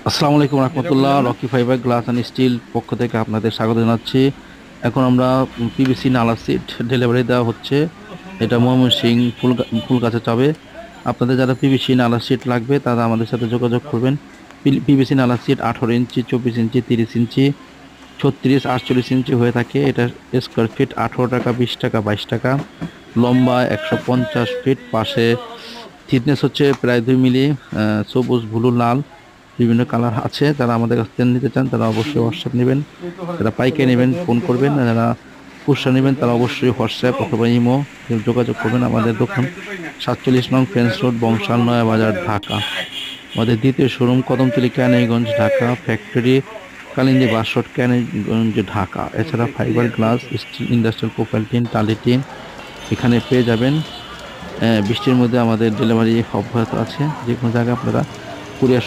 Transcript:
আসসালামু আলাইকুম রহমতুল্লাহ। Rocky fibre glass and steel পক্ষ থেকে আপনাদের স্বাগত জানাচ্ছি। এখন আমরা পিভিসি নালা সিট ডেলিভারি দেওয়া হচ্ছে। এটা ময়মনসিংহ ফুলগাছা চাবে। আপনাদের যারা পিভিসি নালা সিট লাগবে তারা আমাদের সাথে যোগাযোগ করবেন। পিভিসি নালা সিট 18 ইঞ্চি, 24 ইঞ্চি, 30 ইঞ্চি, 36, 48 ইঞ্চি হয়ে থাকে। এটা স্কোয়ার ফিট 18 টাকা, 20 টাকা, 22 টাকা। লম্বা 150 ফিট, পাশে থিকনেস হচ্ছে প্রায় 2 মিলি। সবুজ, ব্লু, লাল বিভিন্ন কালার আছে। যারা আমাদের কাছ থেকে নিতে চান তারা অবশ্যই হোয়াটসঅ্যাপ নেবেন। যারা পাইকারি নেবেন ফোন করবেন, আর যারা খুচরা নেবেন তারা অবশ্যই হোয়াটসঅ্যাপ অথবা ইমো যোগাযোগ করবেন। আমাদের দোকান 47 নং ফ্রেন্স রোড, বংশাল, নয়াবাজার, ঢাকা। আমাদের দ্বিতীয় showroom Kadamtali, Keraniganj, Dhaka. Factory Kalindi bus road, Keraniganj, Dhaka. এছাড়া fibre glass, steel, industrial profile tin, টালি টিন এখানে পেয়ে যাবেন। বৃষ্টির মধ্যে আমাদের ডেলিভারি অব্যাহত আছে। যে কোনো জায়গায় আপনারা কুরিয়ার